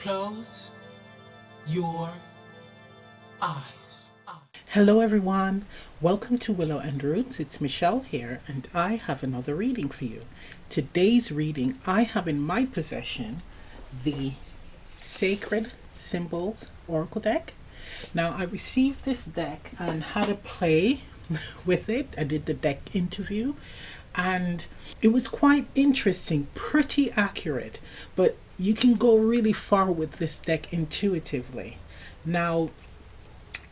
Close your eyes. Hello everyone, welcome to Willow and Roots. It's Michelle here and I have another reading for you. Today's reading, I have in my possession the Sacred Symbols Oracle deck. Now I received this deck and had a play with it. I did the deck interview and it was quite interesting, pretty accurate, but you can go really far with this deck intuitively. Now,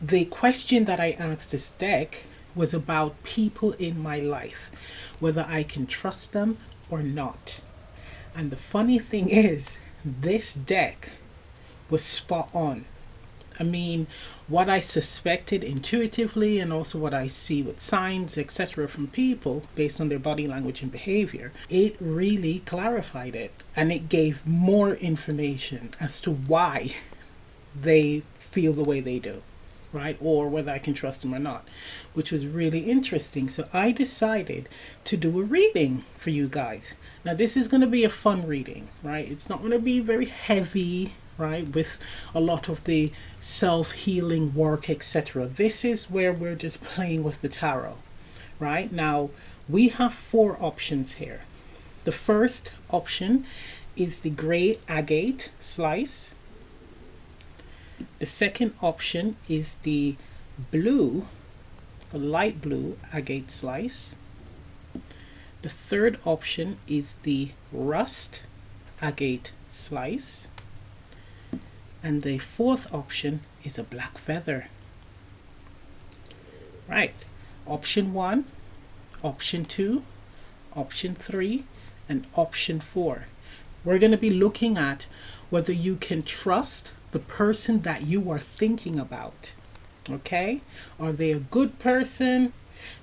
the question that I asked this deck was about people in my life, whether I can trust them or not. And the funny thing is, this deck was spot on. I mean, what I suspected intuitively and also what I see with signs, etc., from people based on their body language and behavior, it really clarified it and it gave more information as to why they feel the way they do, right? Or whether I can trust them or not, which was really interesting. So I decided to do a reading for you guys. Now, this is going to be a fun reading, right? It's not going to be very heavy, right, with a lot of the self-healing work, etc. This is where we're just playing with the tarot, right? Now, we have four options here. The first option is the gray agate slice. The second option is the light blue agate slice. The third option is the rust agate slice. And the fourth option is a black feather. Right. Option 1, option 2, option 3, and option 4. We're going to be looking at whether you can trust the person that you are thinking about. Okay? Are they a good person?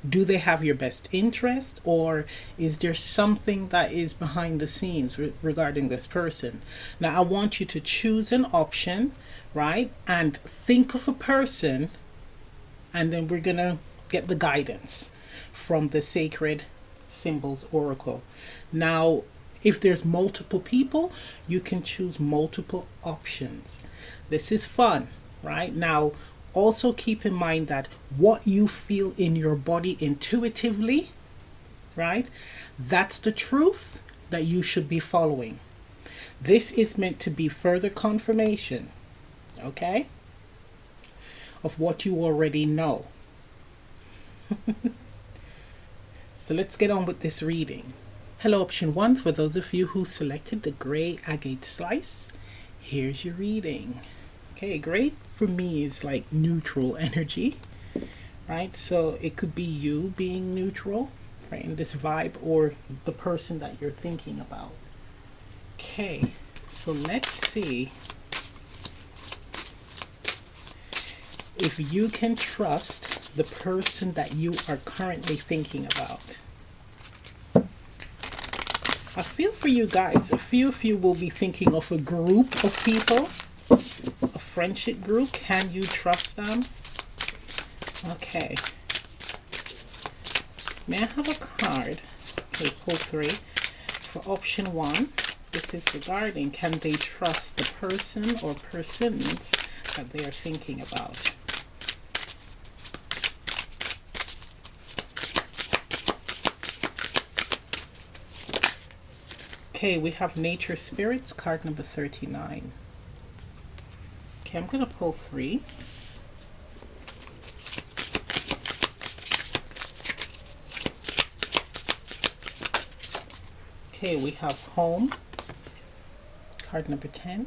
Do they have your best interest, or is there something that is behind the scenes regarding this person? Now, I want you to choose an option, right? And think of a person, and then we're going to get the guidance from the Sacred Symbols Oracle. Now, if there's multiple people, you can choose multiple options. This is fun, right? Now, also keep in mind that what you feel in your body intuitively, right? That's the truth that you should be following. This is meant to be further confirmation, okay, of what you already know. So let's get on with this reading. Hello, option 1, for those of you who selected the gray agate slice, here's your reading. Okay, gray for me is like neutral energy, right? So it could be you being neutral, right, in this vibe, or the person that you're thinking about. Okay, so let's see if you can trust the person that you are currently thinking about. I feel for you guys, a few of you will be thinking of a group of people, a friendship group. Can you trust them? Okay. May I have a card? Okay, pull 3. For option 1, this is regarding, can they trust the person or persons that they are thinking about? Okay, we have Nature Spirits, card number 39. Okay, I'm going to pull 3. Okay, we have Home, card number 10.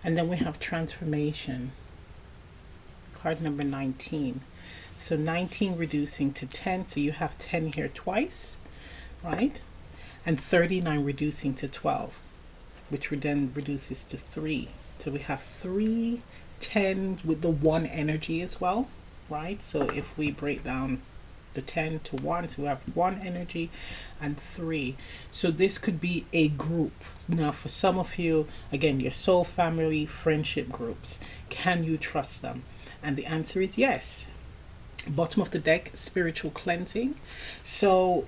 And then we have Transformation, card number 19. So 19 reducing to 10, so you have 10 here twice, right? And 39 reducing to 12, which then reduces to 3. So we have 3 10 with the 1 energy as well, right? So if we break down the 10 to 1, so we have 1 energy and 3. So this could be a group. Now for some of you, again, your soul family friendship groups, can you trust them? And the answer is yes. Bottom of the deck, spiritual cleansing. So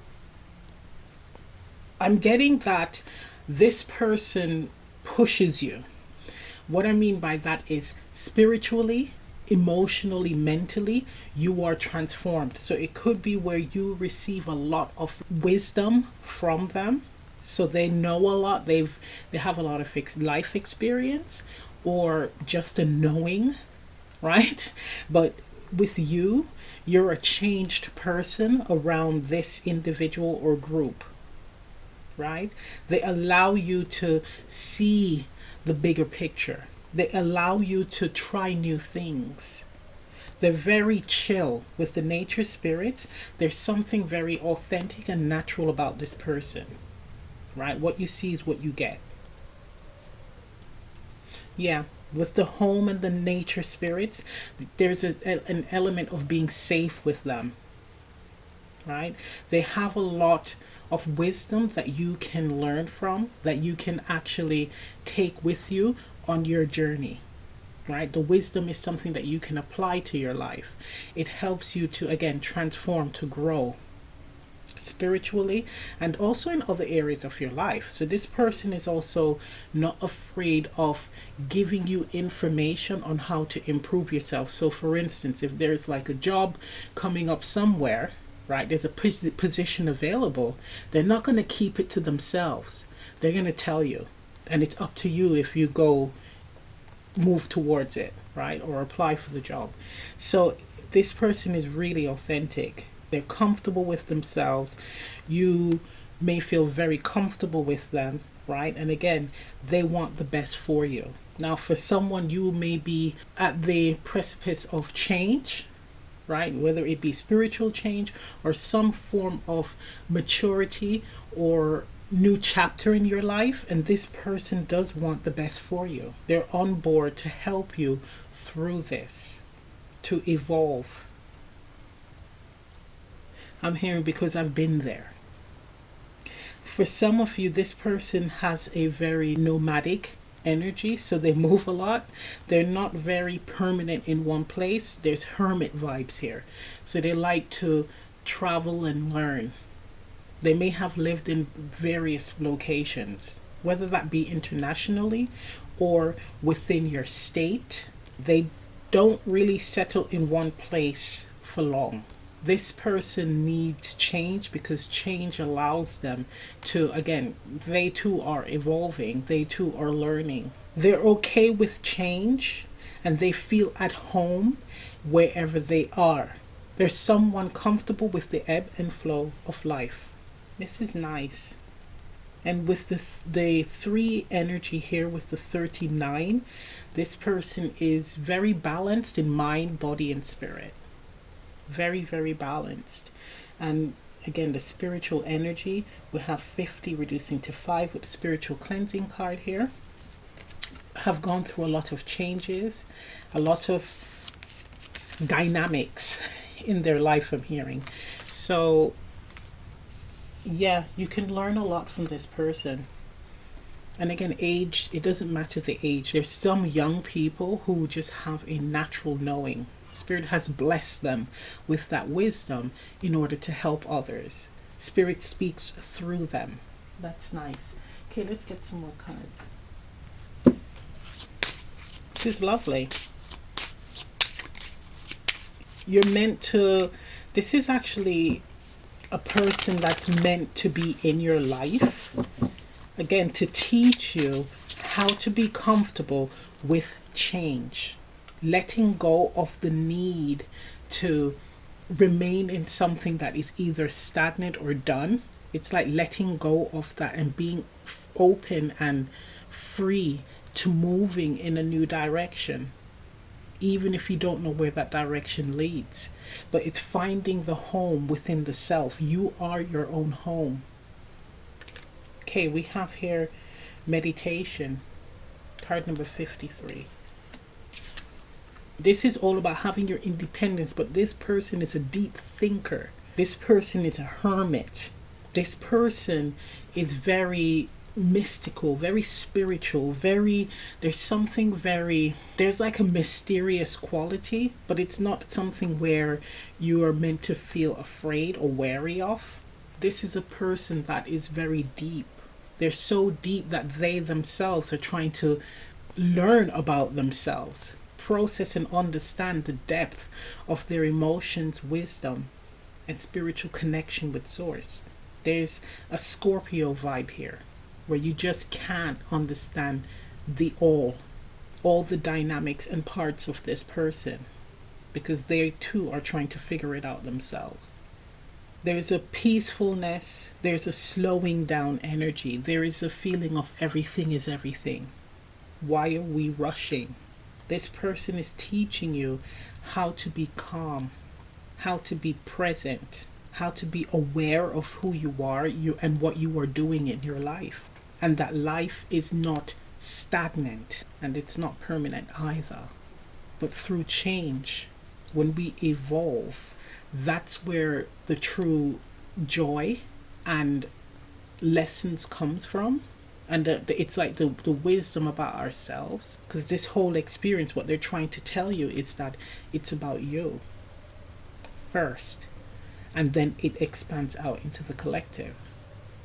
I'm getting that this person pushes you. What I mean by that is spiritually, emotionally, mentally, you are transformed. So it could be where you receive a lot of wisdom from them. So they know a lot. They have a lot of life experience, or just a knowing, right? But with you, you're a changed person around this individual or group, right? They allow you to see the bigger picture. They allow you to try new things. They're very chill with the nature spirits. There's something very authentic and natural about this person, right? What you see is what you get. Yeah, with the home and the nature spirits, there's an element of being safe with them, right? They have a lot of wisdom that you can learn from, that you can actually take with you on your journey, right? The wisdom is something that you can apply to your life. It helps you to, again, transform, to grow spiritually and also in other areas of your life. So this person is also not afraid of giving you information on how to improve yourself. So for instance, if there's like a job coming up somewhere, right, there's a position available, they're not going to keep it to themselves. They're going to tell you, and it's up to you if you go move towards it, right, or apply for the job. So this person is really authentic. They're comfortable with themselves. You may feel very comfortable with them, right? And again, they want the best for you. Now, for someone, you may be at the precipice of change, right? Whether it be spiritual change or some form of maturity or new chapter in your life. And this person does want the best for you. They're on board to help you through this, to evolve. I'm hearing because I've been there. For some of you, this person has a very nomadic energy, so they move a lot. They're not very permanent in one place. There's hermit vibes here. So they like to travel and learn. They may have lived in various locations, whether that be internationally or within your state. They don't really settle in one place for long. This person needs change because change allows them to, again, they too are evolving, they too are learning. They're okay with change and they feel at home wherever they are. There's someone comfortable with the ebb and flow of life. This is nice. And with the 3 energy here with the 39, this person is very balanced in mind, body, and spirit. Very, very balanced. And again, the spiritual energy, we have 50 reducing to 5 with the spiritual cleansing card here. Have gone through a lot of changes, a lot of dynamics in their life, I'm hearing. So yeah, you can learn a lot from this person. And again, age, it doesn't matter the age. There's some young people who just have a natural knowing. Spirit has blessed them with that wisdom in order to help others. Spirit speaks through them. That's nice. Okay, let's get some more cards. This is lovely. You're meant to, this is actually a person that's meant to be in your life. Again, to teach you how to be comfortable with change. Letting go of the need to remain in something that is either stagnant or done. It's like letting go of that and being open and free to moving in a new direction, even if you don't know where that direction leads. But it's finding the home within the self. You are your own home. Okay, we have here meditation, card number 53. This is all about having your independence, but this person is a deep thinker. This person is a hermit. This person is very mystical, very spiritual, there's like a mysterious quality, but it's not something where you are meant to feel afraid or wary of. This is a person that is very deep. They're so deep that they themselves are trying to learn about themselves, process and understand the depth of their emotions, wisdom, and spiritual connection with Source. There's a Scorpio vibe here where you just can't understand all the dynamics and parts of this person because they too are trying to figure it out themselves. There's a peacefulness, there's a slowing down energy, there is a feeling of everything is everything. Why are we rushing? This person is teaching you how to be calm, how to be present, how to be aware of who you are, and what you are doing in your life. And that life is not stagnant and it's not permanent either. But through change, when we evolve, that's where the true joy and lessons comes from. And it's like the wisdom about ourselves. Because this whole experience, what they're trying to tell you is that it's about you first. And then it expands out into the collective.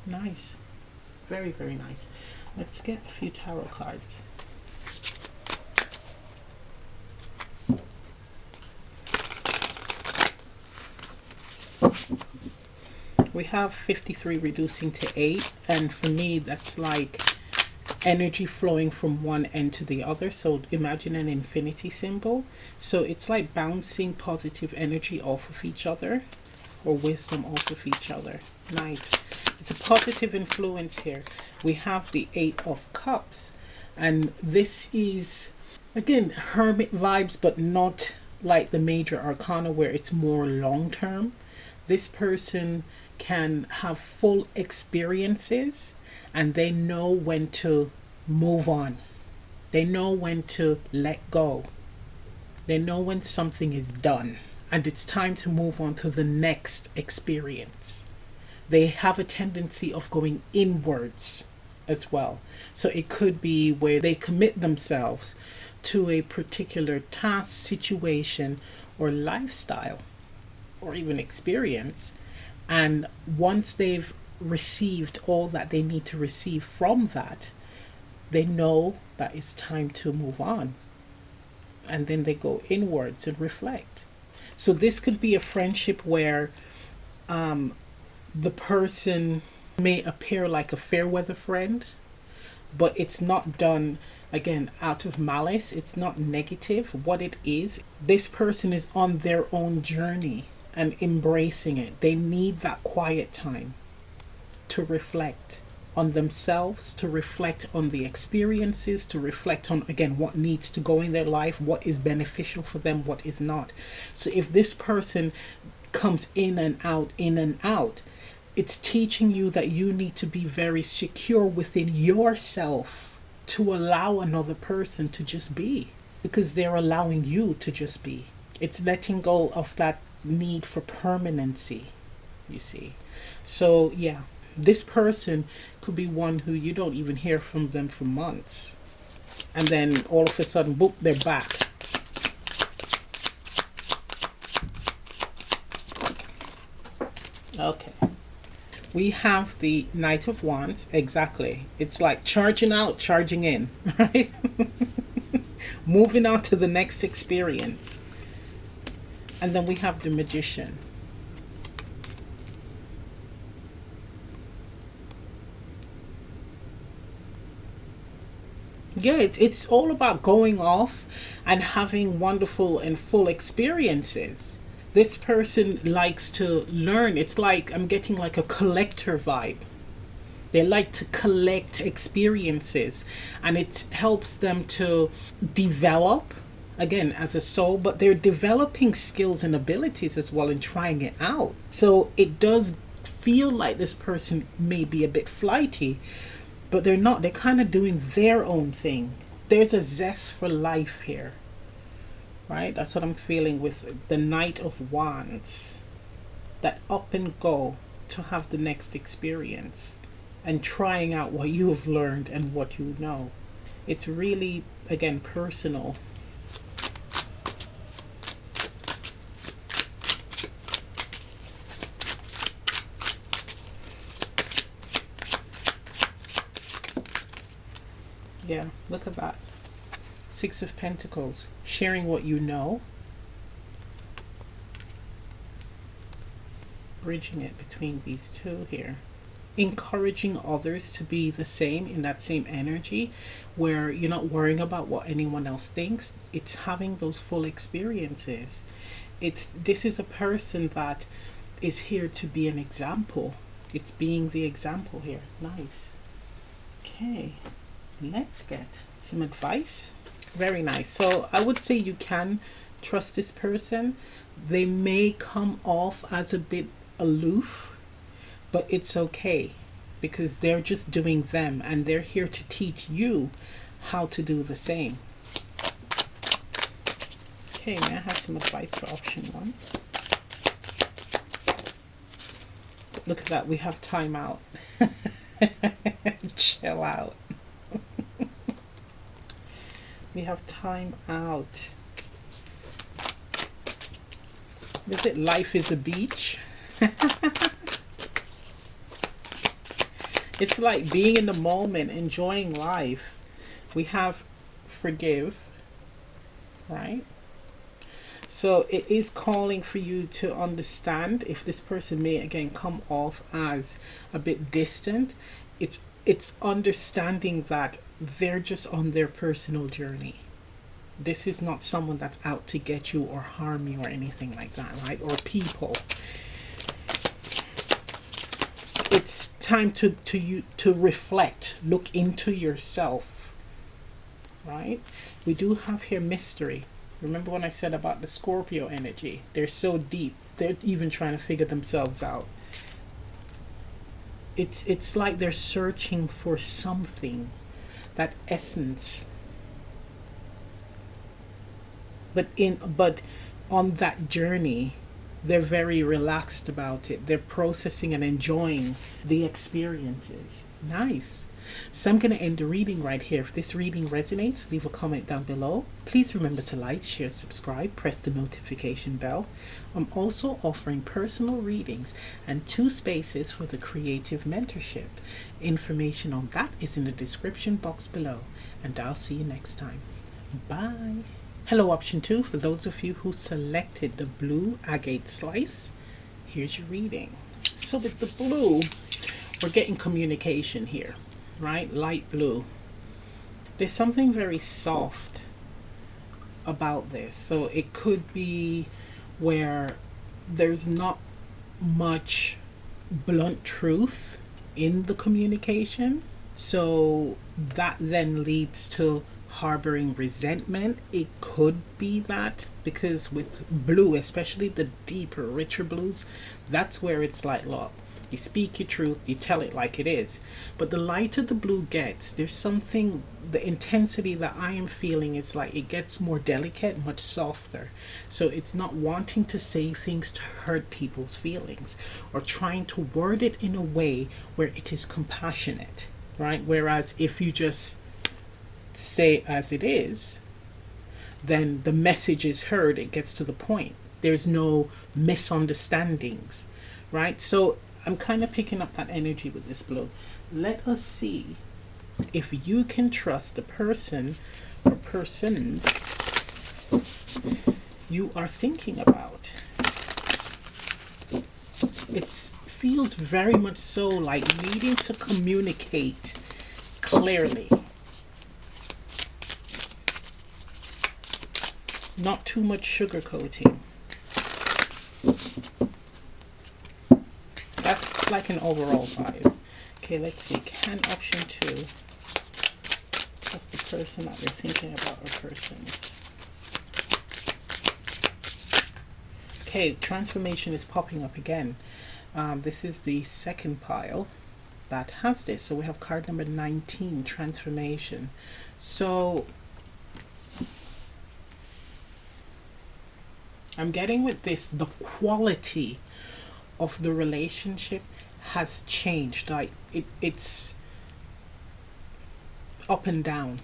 Nice. Very, very nice. Let's get a few tarot cards. We have 53 reducing to 8, and for me that's like energy flowing from one end to the other. So imagine an infinity symbol. So it's like bouncing positive energy off of each other, or wisdom off of each other. Nice. It's a positive influence here. We have the 8 of Cups, and this is again hermit vibes, but not like the major arcana where it's more long term. This person can have full experiences and they know when to move on. They know when to let go. They know when something is done and it's time to move on to the next experience. They have a tendency of going inwards as well. So it could be where they commit themselves to a particular task, situation, or lifestyle, or even experience. And once they've received all that they need to receive from that, they know that it's time to move on. And then they go inwards and reflect. So this could be a friendship where the person may appear like a fair weather friend, but it's not done again out of malice. It's not negative. What it is, this person is on their own journey and embracing it. They need that quiet time to reflect on themselves, to reflect on the experiences, to reflect on again what needs to go in their life, what is beneficial for them, what is not. So if this person comes in and out, it's teaching you that you need to be very secure within yourself to allow another person to just be, because they're allowing you to just be. It's letting go of that need for permanency, you see. So yeah, this person could be one who you don't even hear from them for months, and then all of a sudden, boop, they're back. Okay, we have the Knight of Wands. Exactly, it's like charging out, charging in, right? Moving on to the next experience. And then we have the Magician. Yeah, it's all about going off and having wonderful and full experiences. This person likes to learn. It's like I'm getting like a collector vibe. They like to collect experiences, and it helps them to develop again as a soul, but they're developing skills and abilities as well and trying it out. So it does feel like this person may be a bit flighty, but they're not. They're kind of doing their own thing. There's a zest for life here, right? That's what I'm feeling with the Knight of Wands. That up and go to have the next experience. and trying out what you have learned and what you know. It's really, again, personal. Yeah, look at that. Six of Pentacles. Sharing what you know. Bridging it between these two here. Encouraging others to be the same, in that same energy, where you're not worrying about what anyone else thinks. It's having those full experiences. This is a person that is here to be an example. It's being the example here. Nice. Okay, let's get some advice. Very nice. So I would say you can trust this person. They may come off as a bit aloof, but it's okay, because they're just doing them and they're here to teach you how to do the same. Okay, may I have some advice for option 1? Look at that, we have time out. Chill out. We have time out. Is it life is a beach? It's like being in the moment, enjoying life. We have forgive, right? So it is calling for you to understand, if this person may again come off as a bit distant, it's understanding that they're just on their personal journey. This is not someone that's out to get you or harm you or anything like that, right? Or people. It's time to reflect, look into yourself, right? We do have here mystery. Remember when I said about the Scorpio energy? They're so deep. They're even trying to figure themselves out. It's like they're searching for something, that essence. But on that journey, they're very relaxed about it. They're processing and enjoying the experiences. Nice. So I'm going to end the reading right here. If this reading resonates, leave a comment down below. Please remember to like, share, subscribe, press the notification bell. I'm also offering personal readings and 2 spaces for the creative mentorship. Information on that is in the description box below. And I'll see you next time. Bye. Hello, option 2. For those of you who selected the blue agate slice, here's your reading. So with the blue, we're getting communication here, right? Light blue. There's something very soft about this. So it could be where there's not much blunt truth in the communication. So that then leads to harboring resentment. It could be that, because with blue, especially the deeper, richer blues, that's where it's like, look, you speak your truth, you tell it like it is. But the lighter the blue gets, there's something, the intensity that I am feeling is like it gets more delicate, much softer. So it's not wanting to say things to hurt people's feelings, or trying to word it in a way where it is compassionate, right? Whereas if you just say as it is, then the message is heard, it gets to the point. There's no misunderstandings, right? So I'm kind of picking up that energy with this blue. Let us see if you can trust the person or persons you are thinking about. It feels very much so like needing to communicate clearly. Not too much sugarcoating. That's like an overall vibe. Okay, let's see. Can option 2 trust the person that we're thinking about, or persons? Okay, transformation is popping up again. This is the second pile that has this. So we have card number 19, transformation. So I'm getting with this, the quality of the relationship has changed. Like it's up and down,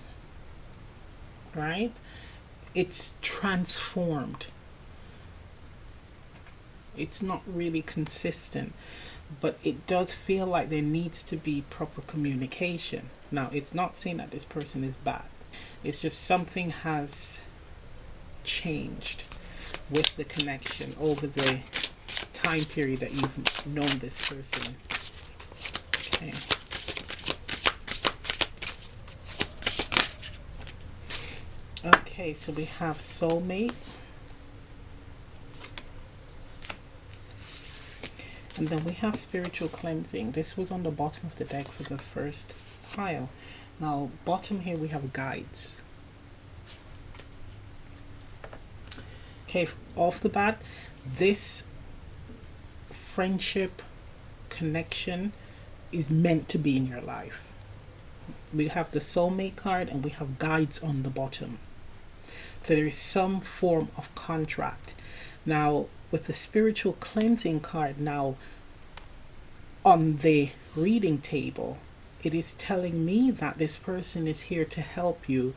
right? It's transformed. It's not really consistent, but it does feel like there needs to be proper communication. Now, it's not saying that this person is bad. It's just something has changed with the connection over the time period that you've known this person. Okay. Okay, so we have soulmate. And then we have spiritual cleansing. This was on the bottom of the deck for the first pile. Now, bottom here we have guides. Okay, off the bat, this friendship connection is meant to be in your life. We have the soulmate card and we have guides on the bottom. So there is some form of contract. Now, with the spiritual cleansing card now on the reading table, it is telling me that this person is here to help you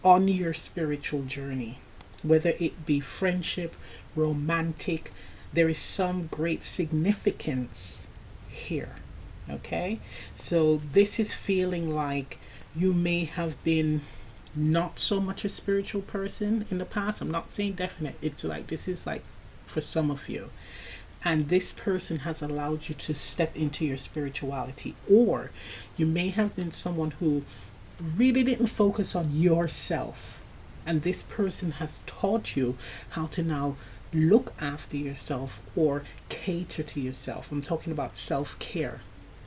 on your spiritual journey, whether it be friendship, romantic. There is some great significance here. Okay, so this is feeling like you may have been not so much a spiritual person in the past. I'm not saying definite. It's like this is like for some of you, and this person has allowed you to step into your spirituality. Or you may have been someone who really didn't focus on yourself, and this person has taught you how to now look after yourself or cater to yourself. I'm talking about self-care,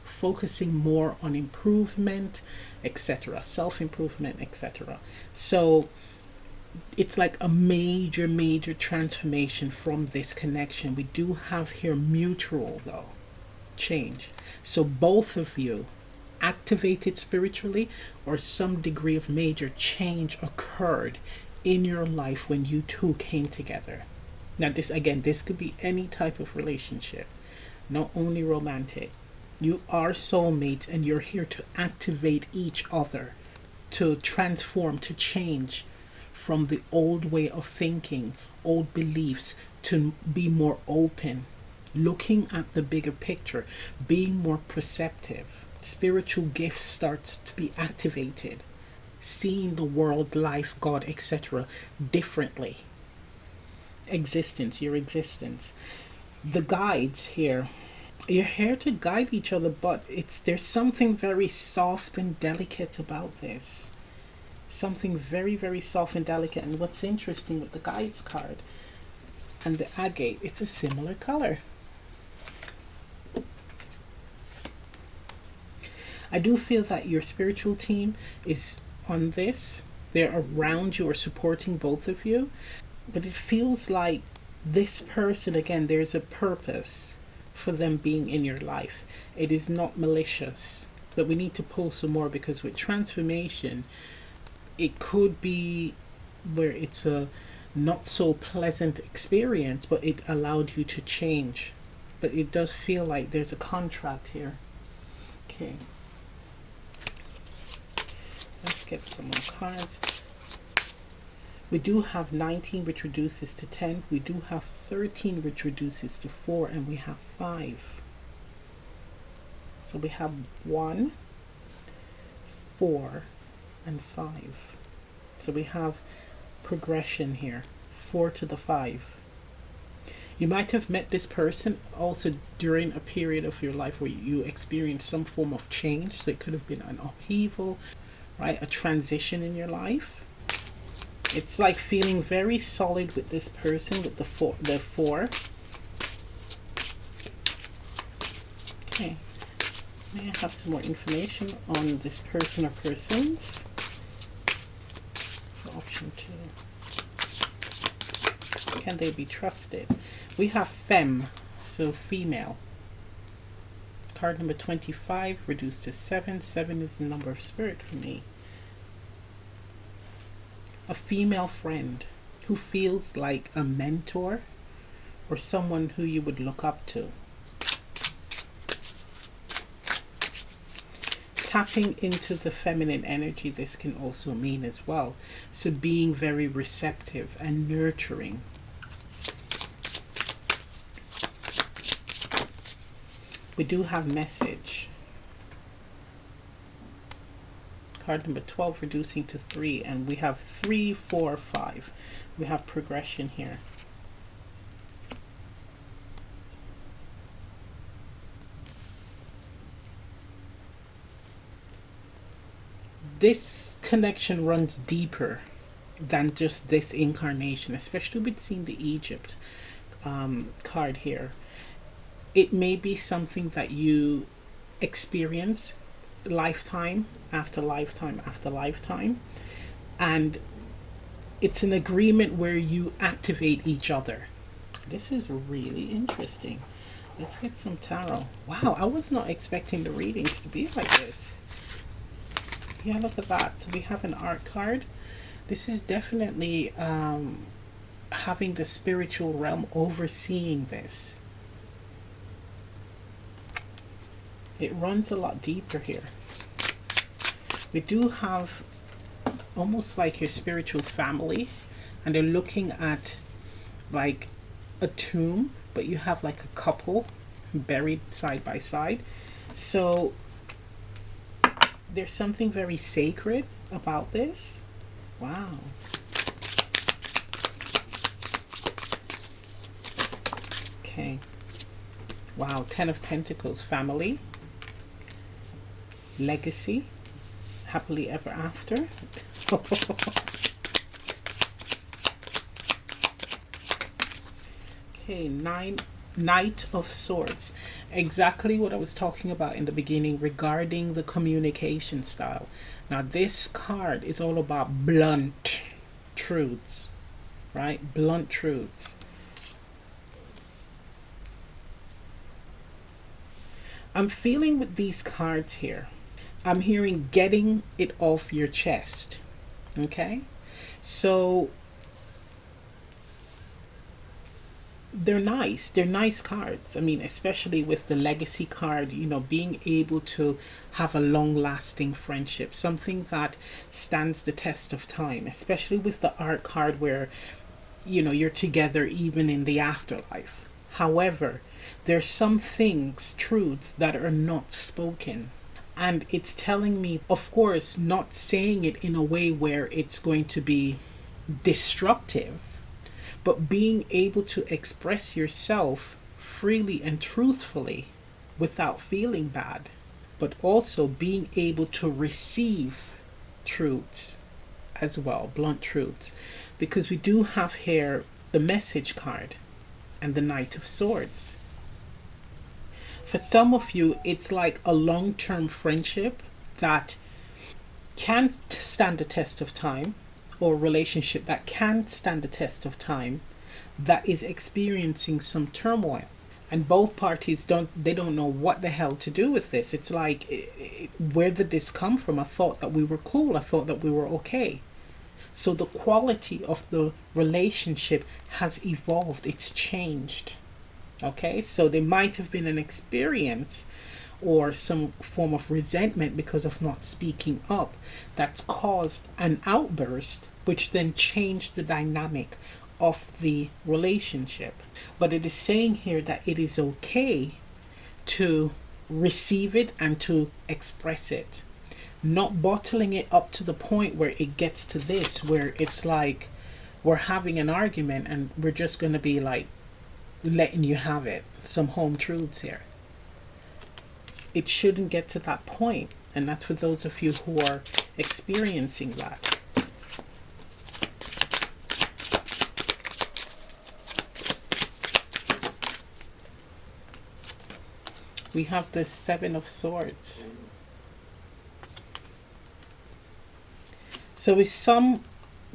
focusing more on improvement, etc., self-improvement, etc. So it's like a major transformation from this connection. We do have here mutual though change. So both of you activated spiritually, or some degree of major change occurred in your life when you two came together. Now this again, this could be any type of relationship, not only romantic. You are soulmates and you're here to activate each other, to transform, to change from the old way of thinking, old beliefs, to be more open, looking at the bigger picture, being more perceptive. Spiritual gifts starts to be activated, seeing the world, life, God, etc. differently. Existence, your existence. The guides here, you're here to guide each other, but there's something very soft and delicate about this. Something very soft and delicate. And what's interesting with the guides card and the agate, it's a similar color. I do feel that your spiritual team is on this. They're around you or supporting both of you. But it feels like this person, again, there's a purpose for them being in your life. It is not malicious. But we need to pull some more, because with transformation, it could be where it's a not so pleasant experience, but it allowed you to change. But it does feel like there's a contract here. Okay. Let's get some more cards. We do have 19, which reduces to 10. We do have 13, which reduces to 4. And we have 5. So we have 1, 4, and 5. So we have progression here. 4 to the 5. You might have met this person also during a period of your life where you experienced some form of change. So it could have been an upheaval, right? A transition in your life. It's like feeling very solid with this person with the 4. Okay. May I have some more information on this person or persons? For option 2. Can they be trusted? We have femme, so female. Card number 25, reduced to 7. 7 is the number of spirit for me. A female friend who feels like a mentor or someone who you would look up to. tapping into the feminine energy, this can also mean as well. So being very receptive and nurturing. We do have message. Card number 12 reducing to 3, and we have 3, 4, 5. We have progression here. This connection runs deeper than just this incarnation, especially with seeing the Egypt card here. It may be something that you experience lifetime after lifetime after lifetime, and it's an agreement where you activate each other. This is really interesting. Let's get some tarot. Wow, I was not expecting the readings to be like this. Yeah, look at that. So we have an art card. This is definitely having the spiritual realm overseeing this. It runs a lot deeper here. We do have almost like your spiritual family, and they're looking at like a tomb, but you have like a couple buried side by side. So there's something very sacred about this. Wow. Okay. Wow, 10 of Pentacles, family, legacy, happily ever after. Okay, Knight of Swords. Exactly what I was talking about in the beginning regarding the communication style. Now this card is all about blunt truths, right? Blunt truths. I'm feeling with these cards here, I'm hearing getting it off your chest. Okay? So they're nice. They're nice cards. I mean, especially with the legacy card, you know, being able to have a long-lasting friendship, something that stands the test of time, especially with the art card where, you know, you're together even in the afterlife. However, there's some things, truths that are not spoken. And it's telling me, of course, not saying it in a way where it's going to be destructive, but being able to express yourself freely and truthfully without feeling bad, but also being able to receive truths as well, blunt truths, because we do have here the message card and the Knight of Swords. For some of you, it's like a long-term friendship that can stand the test of time, or a relationship that can stand the test of time, that is experiencing some turmoil, and both parties don't know what the hell to do with this. It's like, where did this come from? I thought that we were cool. I thought that we were okay. So the quality of the relationship has evolved. It's changed. Okay, so there might have been an experience or some form of resentment because of not speaking up that's caused an outburst, which then changed the dynamic of the relationship. But it is saying here that it is okay to receive it and to express it, not bottling it up to the point where it gets to this, where it's like we're having an argument and we're just going to be like letting you have it. Some home truths here. It shouldn't get to that point, and that's for those of you who are experiencing that. We have the Seven of Swords. So with some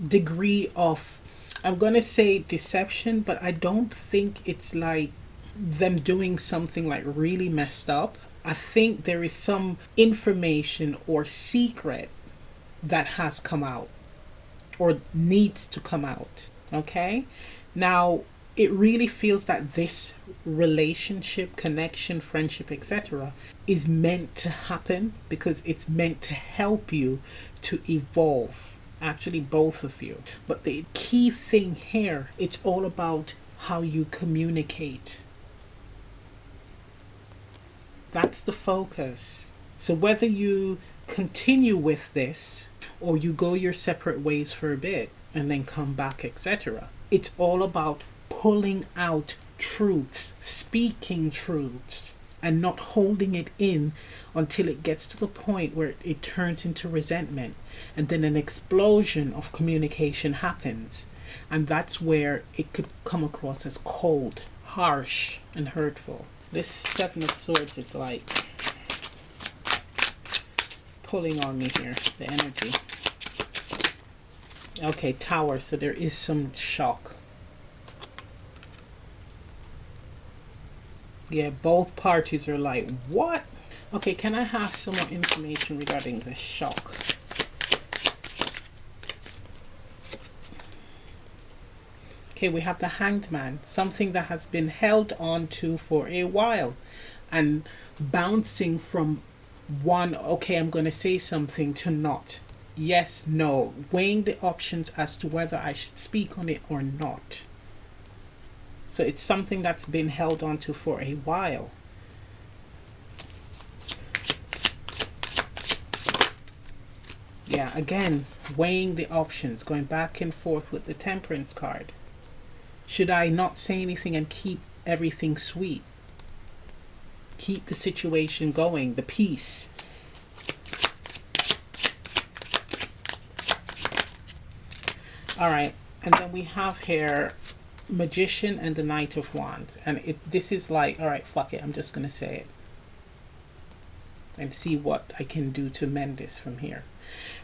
degree of, I'm going to say deception, but I don't think it's like them doing something like really messed up. I think there is some information or secret that has come out or needs to come out. Okay? Now, it really feels that this relationship, connection, friendship, etc., is meant to happen because it's meant to help you to evolve. Actually, both of you. But the key thing here, it's all about how you communicate. That's the focus. So whether you continue with this or you go your separate ways for a bit and then come back, etc., it's all about pulling out truths, speaking truths, and not holding it in until it gets to the point where it turns into resentment. And then an explosion of communication happens. And that's where it could come across as cold, harsh, and hurtful. This Seven of Swords is like pulling on me here, the energy. Okay, Tower, so there is some shock. Yeah, both parties are like, what? Okay, can I have some more information regarding the shock? Okay, we have the Hanged Man, something that has been held on to for a while and bouncing from one, okay, I'm going to say something, to not. Yes, no, weighing the options as to whether I should speak on it or not. So it's something that's been held on to for a while. Yeah, again, weighing the options, going back and forth with the Temperance card. Should I not say anything and keep everything sweet? Keep the situation going, the peace. All right, and then we have here Magician and the Knight of Wands. And this is like, all right, fuck it, I'm just going to say it. And see what I can do to mend this from here.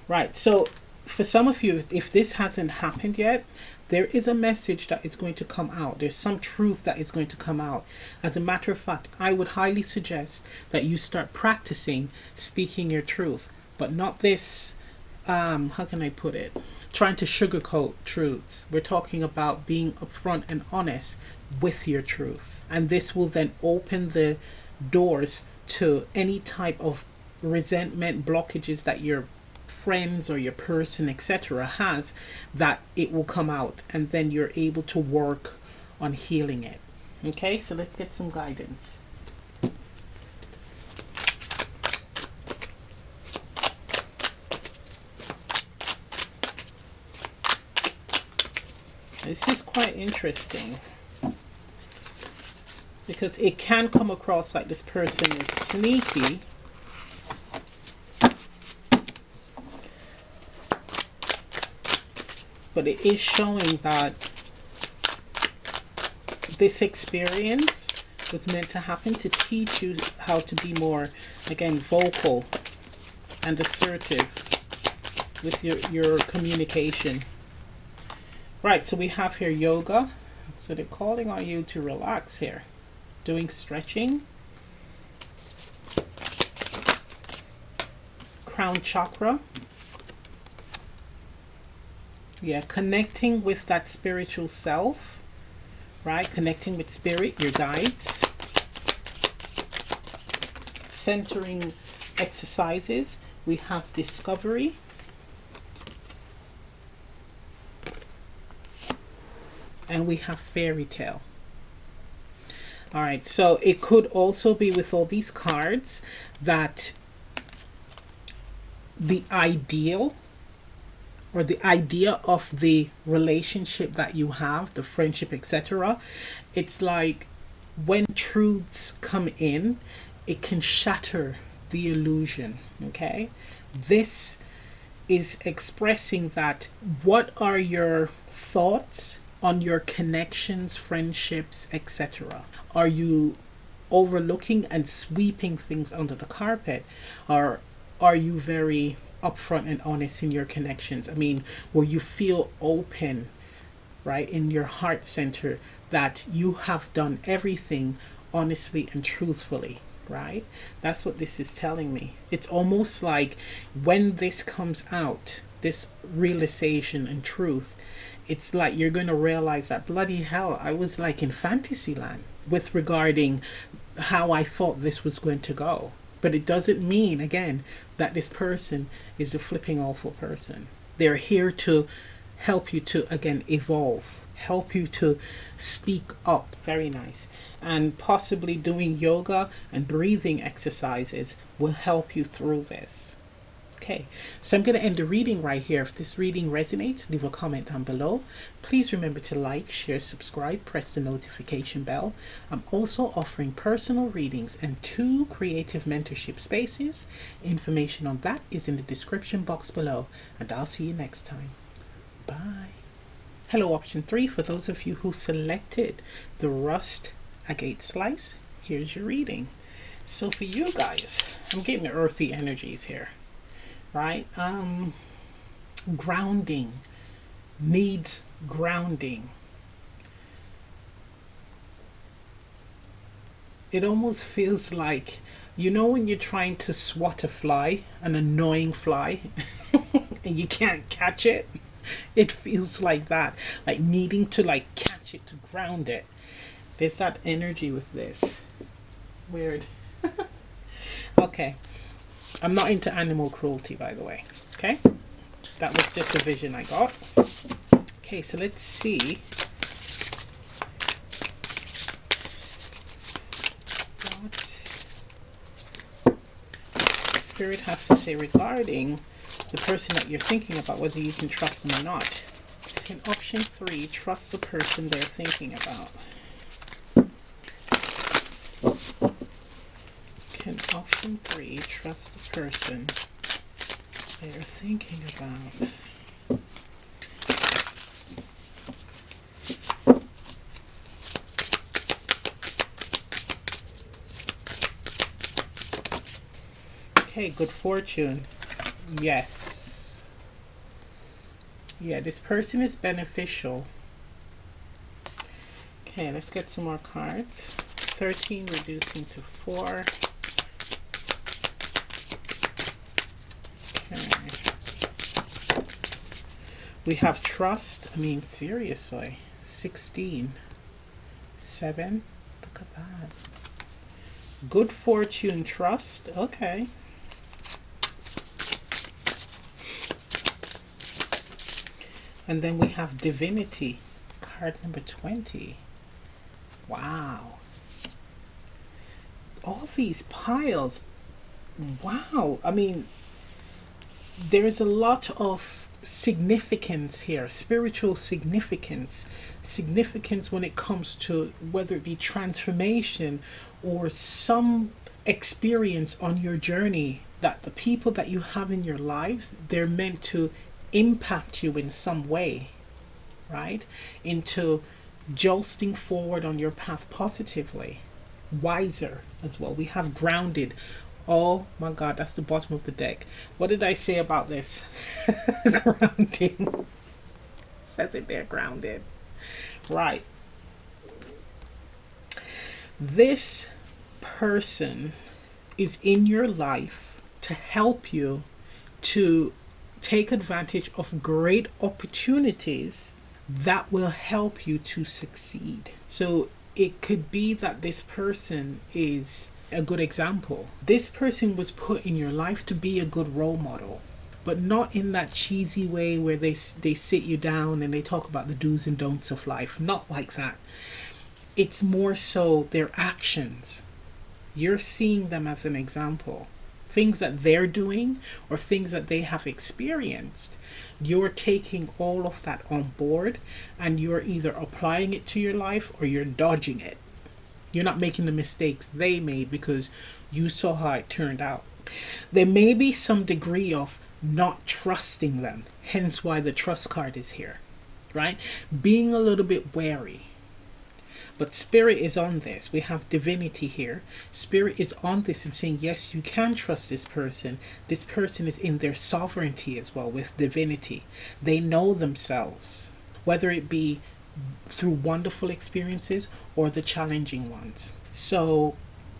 Right, so for some of you, if this hasn't happened yet, there is a message that is going to come out. There's some truth that is going to come out. As a matter of fact, I would highly suggest that you start practicing speaking your truth, but not this, how can I put it? Trying to sugarcoat truths. We're talking about being upfront and honest with your truth. And this will then open the doors to any type of resentment, blockages that your friends or your person, etc., has, that it will come out, and then you're able to work on healing it. Okay, so let's get some guidance. This is quite interesting because it can come across like this person is sneaky. But it is showing that this experience was meant to happen to teach you how to be more, again, vocal and assertive with your communication. Right, so we have here yoga. So they're calling on you to relax here. Doing stretching. Crown chakra. Yeah, connecting with that spiritual self, right? Connecting with spirit, your guides. Centering exercises. We have discovery. And we have fairy tale. All right, so it could also be with all these cards that the ideal or the idea of the relationship that you have, the friendship, etc., it's like when truths come in, it can shatter the illusion, okay? This is expressing that what are your thoughts on your connections, friendships, etc.? Are you overlooking and sweeping things under the carpet? Or are you very upfront and honest in your connections? I mean, will you feel open, right, in your heart center that you have done everything honestly and truthfully, right? That's what this is telling me. It's almost like when this comes out, this realization and truth, it's like you're going to realize that bloody hell, I was like in fantasy land with regarding how I thought this was going to go. But it doesn't mean, again, that this person is a flipping awful person. They're here to help you to, again, evolve, help you to speak up. Very nice. And possibly doing yoga and breathing exercises will help you through this. Okay, so I'm going to end the reading right here. If this reading resonates, leave a comment down below. Please remember to like, share, subscribe, press the notification bell. I'm also offering personal readings and 2 creative mentorship spaces. Information on that is in the description box below, and I'll see you next time. Bye. Hello, option 3. For those of you who selected the rust agate slice, here's your reading. So for you guys, I'm getting the earthy energies here. Right? Grounding needs grounding. It almost feels like, you know, when you're trying to swat a fly, an annoying fly, and you can't catch it. It feels like that, like needing to like catch it, to ground it. There's that energy with this. Weird. Okay. I'm not into animal cruelty, by the way. Okay, that was just a vision I got. Okay, so let's see what Spirit has to say regarding the person that you're thinking about, whether you can trust them or not. In option 3, trust the person they're thinking about. In option 3, trust the person they're thinking about. Okay, good fortune. Yes. Yeah, this person is beneficial. Okay, let's get some more cards. 13 reducing to 4. We have trust. I mean, seriously. 16. 7. Look at that. Good fortune, trust. Okay. And then we have divinity. Card number 20. Wow. All these piles. Wow. I mean, there is a lot of significance here, spiritual significance when it comes to whether it be transformation or some experience on your journey, that the people that you have in your lives, they're meant to impact you in some way, right, into jolting forward on your path positively. Wiser as well. We have grounded. Oh my God, that's the bottom of the deck. What did I say about this? Grounding. Says it there, grounded. Right. This person is in your life to help you to take advantage of great opportunities that will help you to succeed. So it could be that this person is a good example. This person was put in your life to be a good role model, but not in that cheesy way where they sit you down and they talk about the do's and don'ts of life. Not like that. It's more so their actions. You're seeing them as an example. Things that they're doing or things that they have experienced. You're taking all of that on board and you're either applying it to your life or you're dodging it. You're not making the mistakes they made because you saw how it turned out. There may be some degree of not trusting them, hence why the trust card is here, right? Being a little bit wary. But Spirit is on this. We have divinity here. Spirit is on this and saying, yes, you can trust this person. This person is in their sovereignty as well with divinity. They know themselves, whether it be through wonderful experiences or the challenging ones. So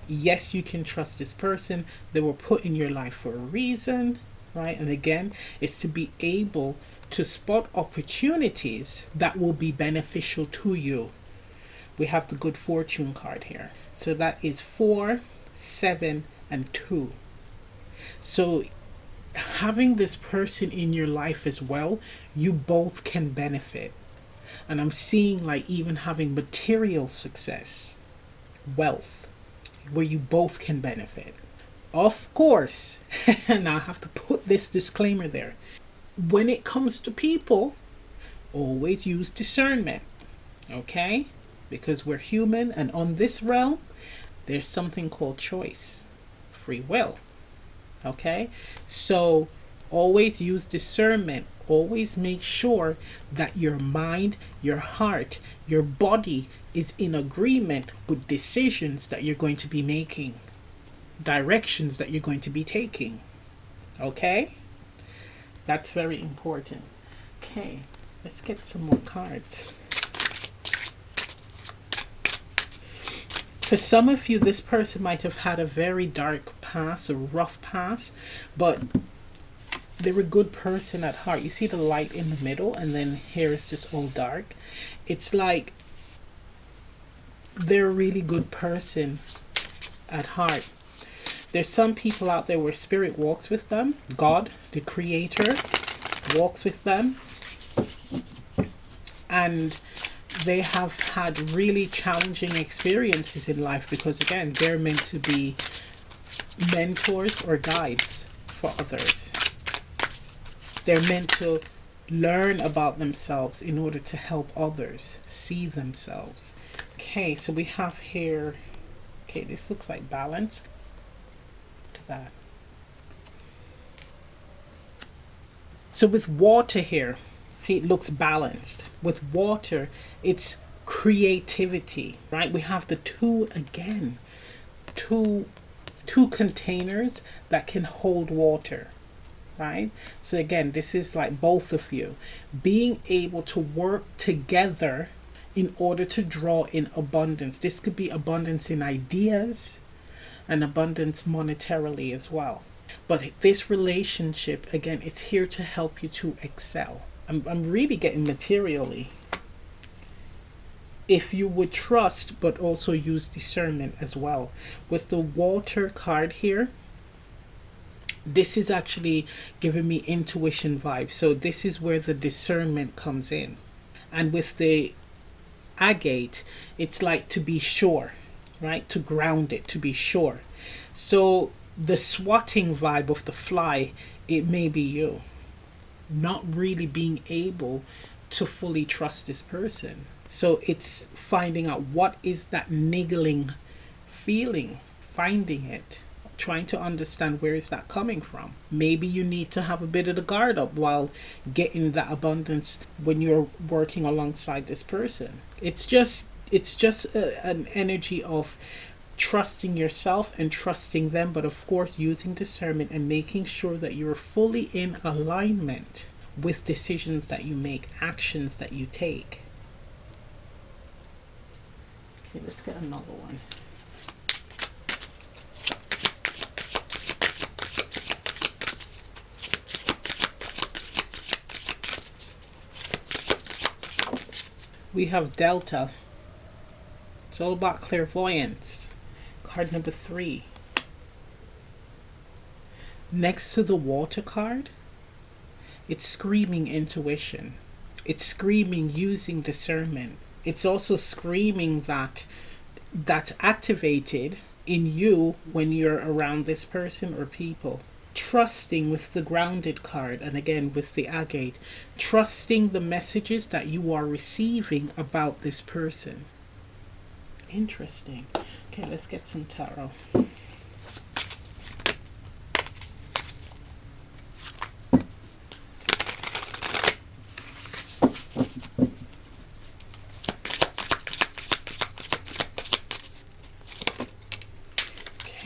yes, you can trust this person. They were put in your life for a reason, right? And again, it's to be able to spot opportunities that will be beneficial to you. We have the good fortune card here. So that is 4, 7, and 2. So having this person in your life as well, you both can benefit. And I'm seeing like even having material success, wealth, where you both can benefit. Of course, and I have to put this disclaimer there. When it comes to people, always use discernment, okay? Because we're human, and on this realm, there's something called choice, free will, okay? So always use discernment. Always make sure that your mind, your heart, your body is in agreement with decisions that you're going to be making, directions that you're going to be taking, okay? That's very important. Okay, let's get some more cards. For some of you, this person might have had a very dark past, a rough past, but they're a good person at heart. You see the light in the middle, and then here it's just all dark. It's like they're a really good person at heart. There's some people out there where spirit walks with them. God, the creator, walks with them. And they have had really challenging experiences in life because, again, they're meant to be mentors or guides for others. They're meant to learn about themselves in order to help others see themselves. Okay, so we have here, okay, this looks like balance. Look at that. So with water here, see, it looks balanced. With water, it's creativity, right? We have the 2 again. Two containers that can hold water, right? So again, this is like both of you being able to work together in order to draw in abundance. This could be abundance in ideas and abundance monetarily as well. But this relationship, again, it's here to help you to excel. I'm really getting materially. If you would trust, but also use discernment as well. With the water card here, this is actually giving me intuition vibes. So this is where the discernment comes in. And with the agate, it's like to be sure, right? To ground it, to be sure. So the swatting vibe of the fly, it may be you. Not really being able to fully trust this person. So it's finding out what is that niggling feeling, finding it, trying to understand where is that coming from. Maybe you need to have a bit of the guard up while getting that abundance when you're working alongside this person. It's just an energy of trusting yourself and trusting them, but of course using discernment and making sure that you're fully in alignment with decisions that you make, actions that you take. Okay, let's get another one. We have Delta. It's all about clairvoyance. Card number 3. Next to the water card, it's screaming intuition. It's screaming using discernment. It's also screaming that that's activated in you when you're around this person or people. Trusting with the grounded card, and again with the agate, trusting the messages that you are receiving about this person. Interesting. Okay, let's get some tarot.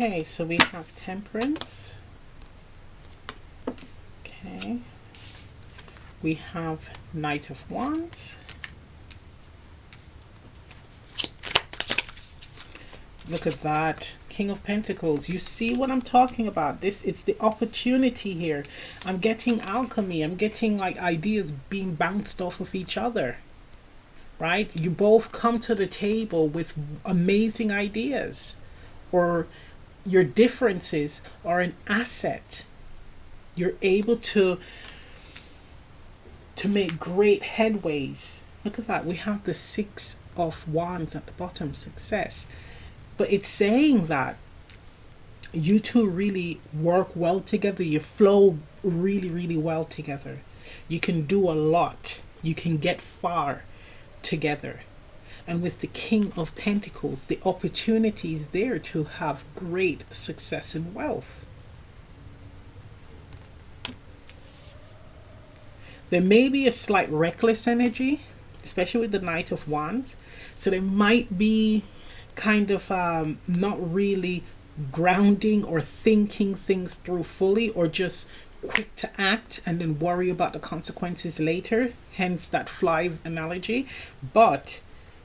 Okay, so we have Temperance. Okay. We have Knight of Wands. Look at that. King of Pentacles. You see what I'm talking about? It's the opportunity here. I'm getting alchemy. I'm getting like ideas being bounced off of each other. Right? You both come to the table with amazing ideas. Or your differences are an asset. You're able to make great headways. Look at that. We have the Six of Wands at the bottom. Success. But it's saying that you two really work well together. You flow really, really well together. You can do a lot. You can get far together. And with the King of Pentacles, the opportunity is there to have great success and wealth. There may be a slight reckless energy, especially with the Knight of Wands. So there might be kind of not really grounding or thinking things through fully, or just quick to act and then worry about the consequences later, hence that fly analogy. But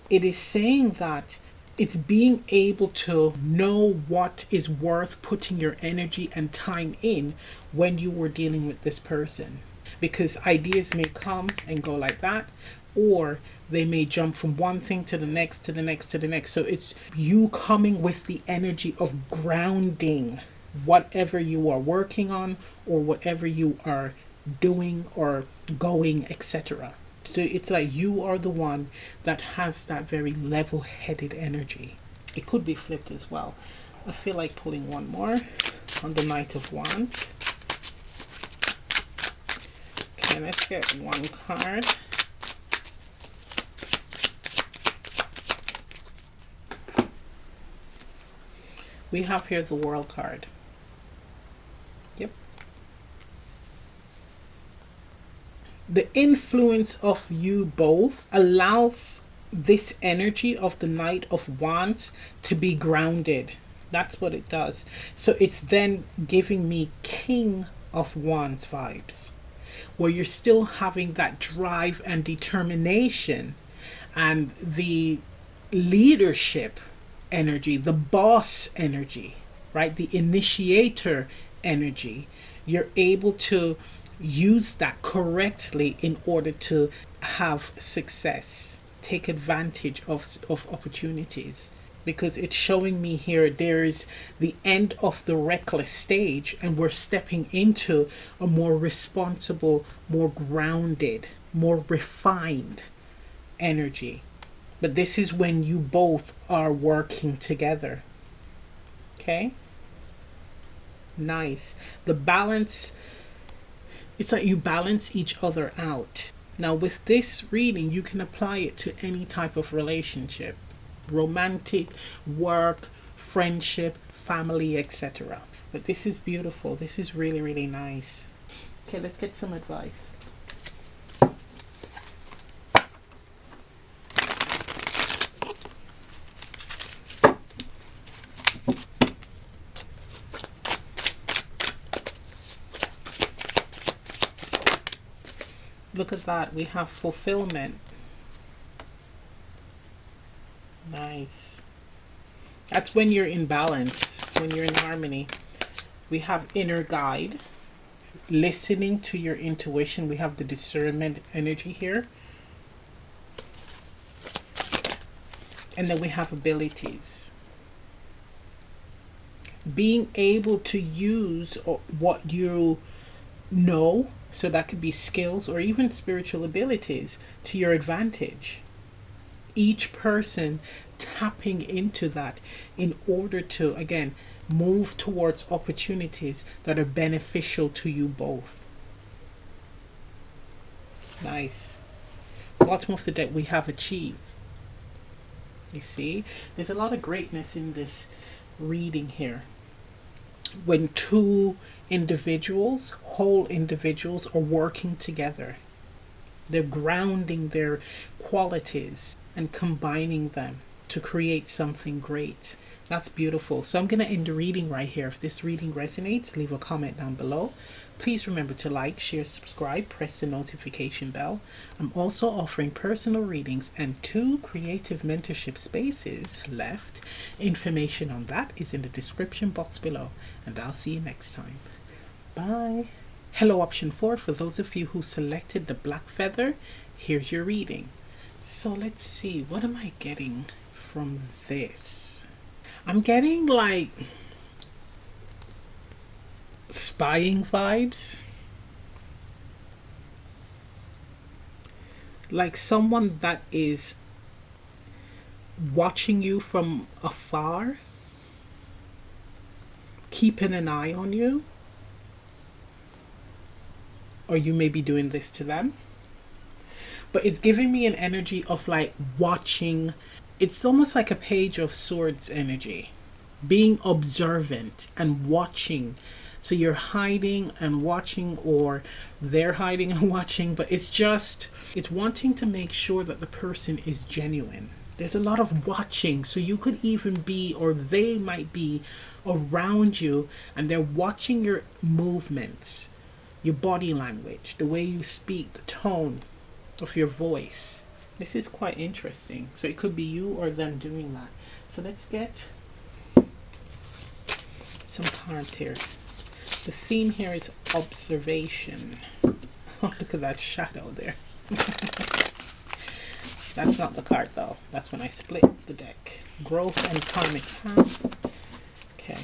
it is saying that it's being able to know what is worth putting your energy and time in when you were dealing with this person, because ideas may come and go like that, or they may jump from one thing to the next, to the next, to the next. So it's you coming with the energy of grounding whatever you are working on or whatever you are doing or going, etc. So it's like you are the one that has that very level-headed energy. It could be flipped as well. I feel like pulling one more on the Knight of Wands. Okay, let's get one card. We have here the World card. Yep. The influence of you both allows this energy of the Knight of Wands to be grounded. That's what it does. So it's then giving me King of Wands vibes, where you're still having that drive and determination and the leadership energy, the boss energy, right? The initiator energy. You're able to use that correctly in order to have success, take advantage of opportunities. Because it's showing me here there is the end of the reckless stage and we're stepping into a more responsible, more grounded, more refined energy. But this is when you both are working together. Okay? Nice. The balance, it's like you balance each other out. Now with this reading, you can apply it to any type of relationship. Romantic, work, friendship, family, etc. But this is beautiful. This is really, really nice. Okay, let's get some advice. Look at that. We have fulfillment. Nice. That's when you're in balance, when you're in harmony. We have inner guide, listening to your intuition. We have the discernment energy here. And then we have abilities. Being able to use what you know, so that could be skills or even spiritual abilities, to your advantage. Each person tapping into that in order to, again, move towards opportunities that are beneficial to you both. Nice. Bottom of the deck, we have achieve. You see, there's a lot of greatness in this reading here. When two individuals, whole individuals, are working together, they're grounding their qualities and combining them to create something great. That's beautiful. So I'm going to end the reading right here. If this reading resonates, leave a comment down below. Please remember to like, share, subscribe, press the notification bell. I'm also offering personal readings and 2 creative mentorship spaces left. Information on that is in the description box below. And I'll see you next time. Bye. Hello, option 4. For those of you who selected the black feather, here's your reading. So let's see. What am I getting from this? I'm getting like spying vibes. Like someone that is watching you from afar, keeping an eye on you. Or you may be doing this to them. But it's giving me an energy of like watching. It's almost like a page of swords energy. Being observant and watching. So you're hiding and watching, or they're hiding and watching. But it's wanting to make sure that the person is genuine. There's a lot of watching. So you could even be, or they might be around you, and they're watching your movements, your body language, the way you speak, the tone of your voice. This is quite interesting. So it could be you or them doing that. So let's get some cards here. The theme here is observation. Oh, look at that shadow there. That's not the card though. That's when I split the deck. Growth and karmic path. Okay.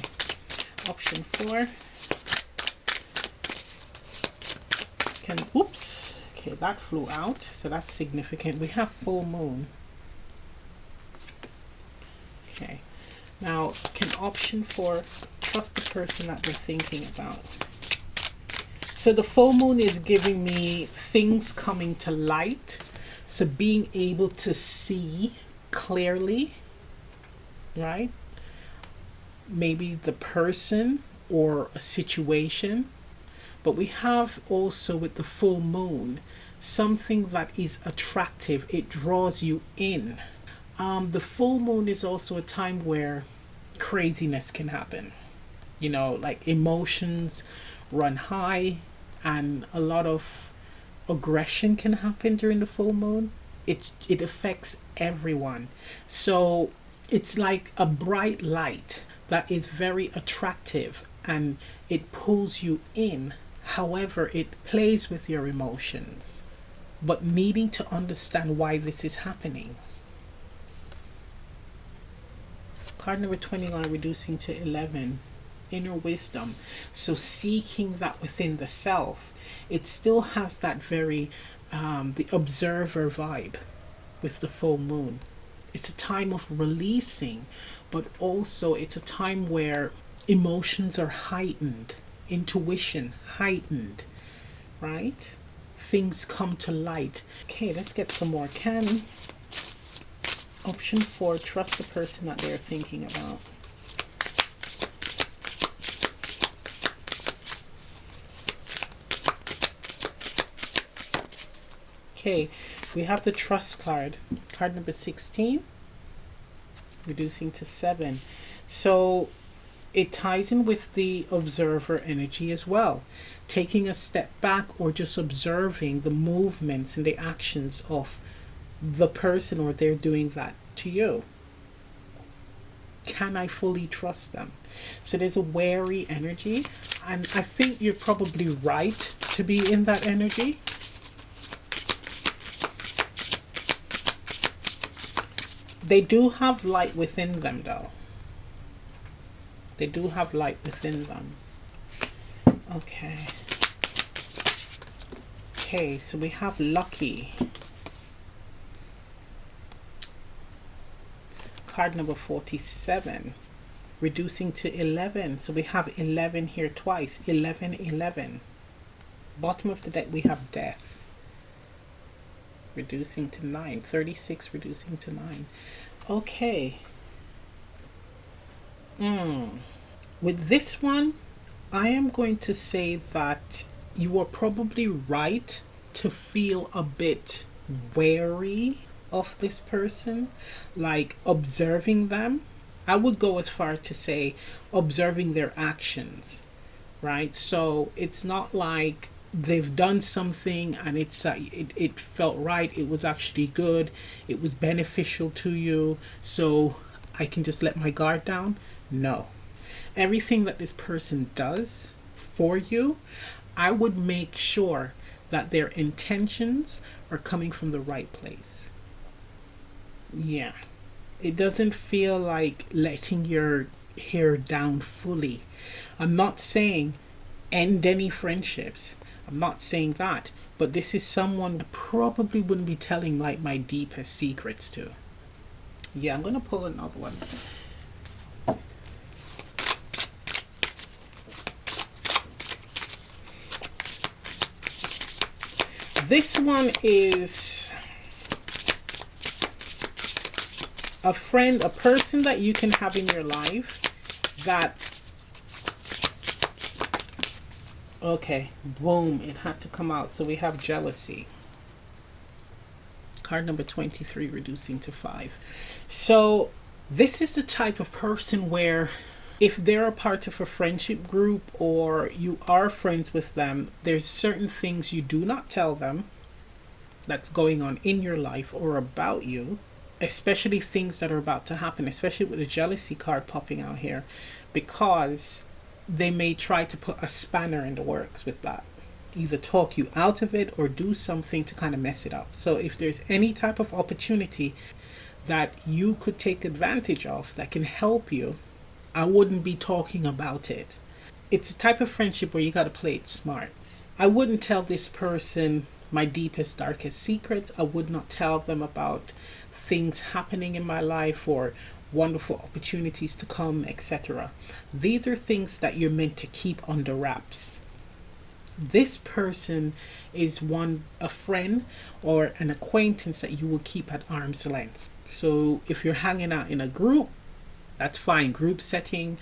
Option 4. Oops. Okay, that flew out, so that's significant. We have full moon. Okay, now can option 4 trust the person that we're thinking about? So the full moon is giving me things coming to light. So being able to see clearly, right? Maybe the person or a situation. But we have also with the full moon something that is attractive. It draws you in. The full moon is also a time where craziness can happen. You know, like emotions run high and a lot of aggression can happen during the full moon. It affects everyone. So it's like a bright light that is very attractive and it pulls you in. However, it plays with your emotions, but needing to understand why this is happening. Card number 29, reducing to 11, inner wisdom. So seeking that within the self. It still has that very, the observer vibe with the full moon. It's a time of releasing, but also it's a time where emotions are heightened. Intuition heightened, right? Things come to light. Okay, let's get some more. Can option 4 trust the person that they're thinking about? Okay, we have the trust card, card number 16, reducing to 7. So it ties in with the observer energy as well. Taking a step back or just observing the movements and the actions of the person, or they're doing that to you. Can I fully trust them? So there's a wary energy, and I think you're probably right to be in that energy. They do have light within them though. They do have light within them. Okay. Okay, so we have lucky. Card number 47. Reducing to 11. So we have 11 here twice. 11, 11. Bottom of the deck we have death. Reducing to 9. 36 reducing to 9. Okay. With this one, I am going to say that you are probably right to feel a bit wary of this person, like observing them, I would go as far to say observing their actions, right? So it's not like they've done something and it felt right, it was actually good, it was beneficial to you, so I can just let my guard down. No. Everything that this person does for you, I would make sure that their intentions are coming from the right place. Yeah. It doesn't feel like letting your hair down fully. I'm not saying end any friendships. I'm not saying that. But this is someone I probably wouldn't be telling like my deepest secrets to. Yeah, I'm gonna pull another one. This one is a friend, a person that you can have in your life that, okay, boom, it had to come out. So we have jealousy. Card number 23, reducing to 5. So this is the type of person where if they're a part of a friendship group or you are friends with them, there's certain things you do not tell them that's going on in your life or about you, especially things that are about to happen, especially with the jealousy card popping out here, because they may try to put a spanner in the works with that. Either talk you out of it or do something to kind of mess it up. So if there's any type of opportunity that you could take advantage of that can help you, I wouldn't be talking about it. It's a type of friendship where you got to play it smart. I wouldn't tell this person my deepest, darkest secrets. I would not tell them about things happening in my life or wonderful opportunities to come, etc. These are things that you're meant to keep under wraps. This person is a friend or an acquaintance that you will keep at arm's length. So if you're hanging out in a group, that's fine. Group setting,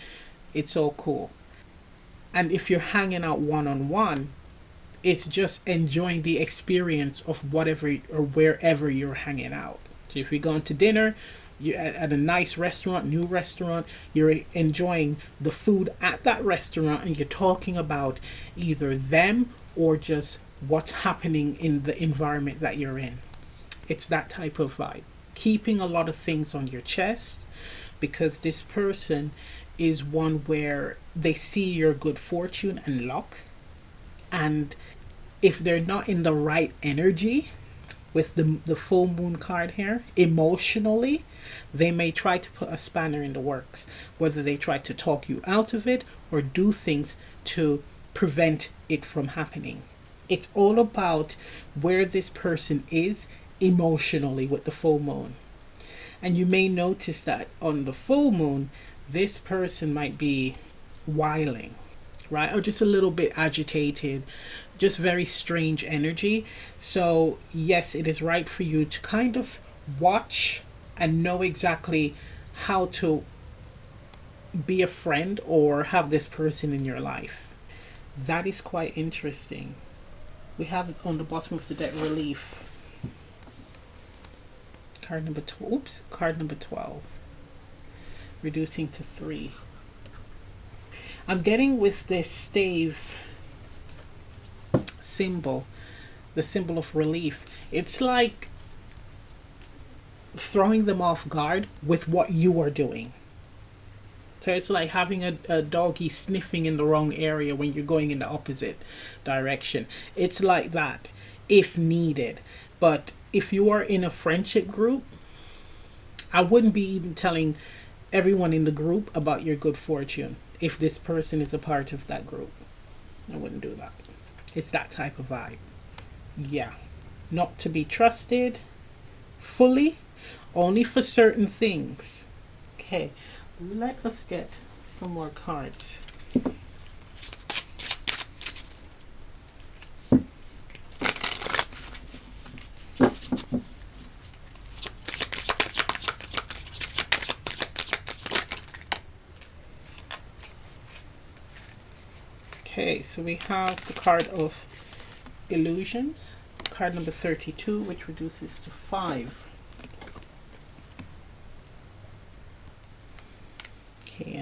it's all cool. And if you're hanging out one-on-one, it's just enjoying the experience of whatever or wherever you're hanging out. So if you're going to dinner, you're at a nice restaurant, new restaurant, you're enjoying the food at that restaurant and you're talking about either them or just what's happening in the environment that you're in. It's that type of vibe. Keeping a lot of things on your chest, because this person is one where they see your good fortune and luck, and if they're not in the right energy with the full moon card here, emotionally, they may try to put a spanner in the works, whether they try to talk you out of it or do things to prevent it from happening. It's all about where this person is emotionally with the full moon. And you may notice that on the full moon, this person might be whiling, right? Or just a little bit agitated, just very strange energy. So yes, it is right for you to kind of watch and know exactly how to be a friend or have this person in your life. That is quite interesting. We have on the bottom of the deck relief. Card number card number 12. Reducing to 3. I'm getting with this stave symbol, the symbol of relief. It's like throwing them off guard with what you are doing. So it's like having a doggy sniffing in the wrong area when you're going in the opposite direction. It's like that if needed. But if you are in a friendship group, I wouldn't be even telling everyone in the group about your good fortune if this person is a part of that group. I wouldn't do that. It's that type of vibe. Yeah. Not to be trusted fully, only for certain things. Okay, let us get some more cards. Okay, so we have the card of illusions, card number 32, which reduces to 5.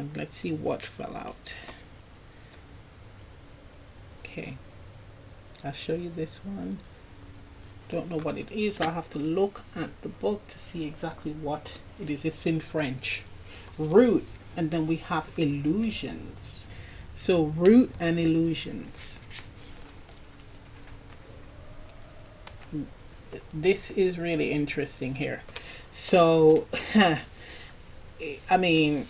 And let's see what fell out. Okay, I'll show you this one. Don't know what it is. I'll have to look at the book to see exactly what it is. It's in French. Root, and then we have illusions. So root and illusions. This is really interesting here. So I mean,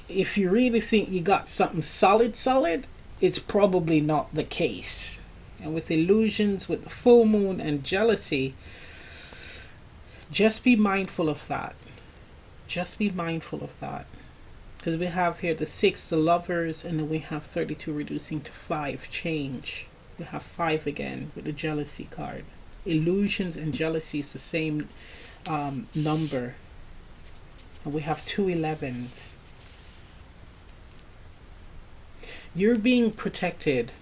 if you really think you got something solid, it's probably not the case. And with illusions, with the full moon and jealousy, just be mindful of that. Just be mindful of that. Because we have here the 6, the lovers, and then we have 32 reducing to 5, change. We have 5 again with the jealousy card. Illusions and jealousy is the same number. And we have 2 11s. You're being protected,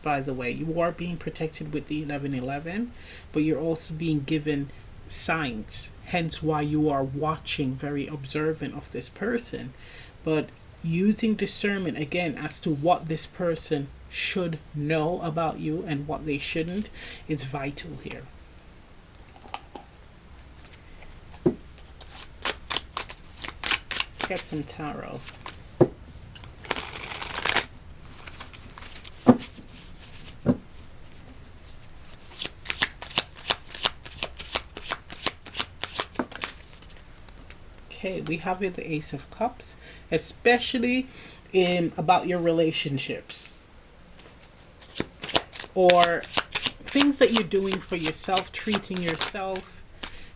by the way. You are being protected with the 1111, but you're also being given signs, hence why you are watching, very observant of this person, but using discernment again as to what this person should know about you and what they shouldn't is vital here. Let's get some tarot. Okay, we have here the Ace of Cups, especially about your relationships or things that you're doing for yourself, treating yourself.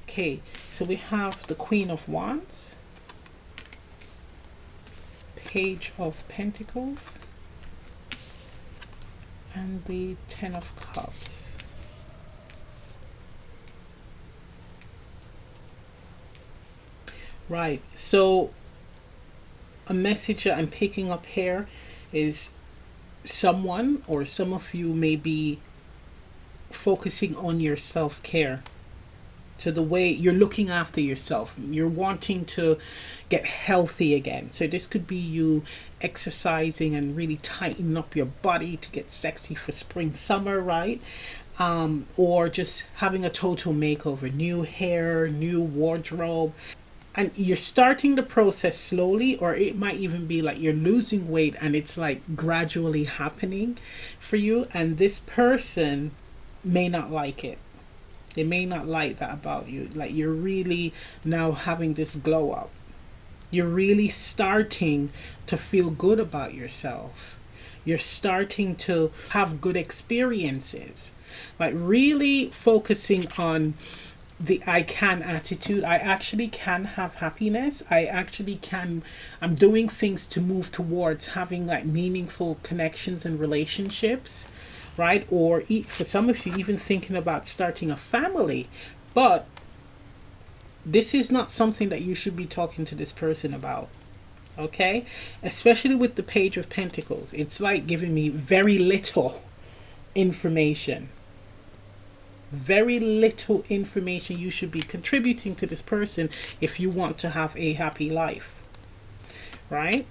Okay, so we have the Queen of Wands, Page of Pentacles, and the Ten of Cups. Right, so a message that I'm picking up here is someone or some of you may be focusing on your self-care. So the way you're looking after yourself, you're wanting to get healthy again. So this could be you exercising and really tightening up your body to get sexy for spring, summer, right? Or just having a total makeover, new hair, new wardrobe. And you're starting the process slowly, or it might even be like you're losing weight and it's like gradually happening for you. And this person may not like it. They may not like that about you. Like you're really now having this glow up. You're really starting to feel good about yourself. You're starting to have good experiences. Like really focusing on the I can attitude. I actually can have happiness. I actually can. I'm doing things to move towards having like meaningful connections and relationships, right? Or for some of you, even thinking about starting a family. But this is not something that you should be talking to this person about. Okay? Especially with the Page of Pentacles. It's like giving me very little information. Very little information you should be contributing to this person if you want to have a happy life, right?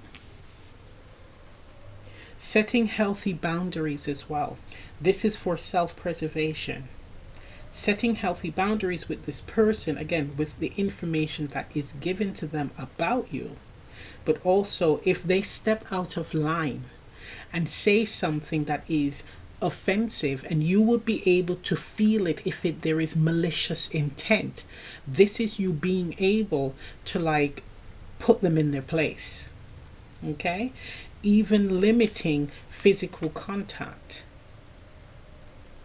Setting healthy boundaries as well. This is for self-preservation. Setting healthy boundaries with this person, again, with the information that is given to them about you. But also, if they step out of line and say something that is offensive, and you will be able to feel it if there is malicious intent, this is you being able to like put them in their place. Okay, even limiting physical contact,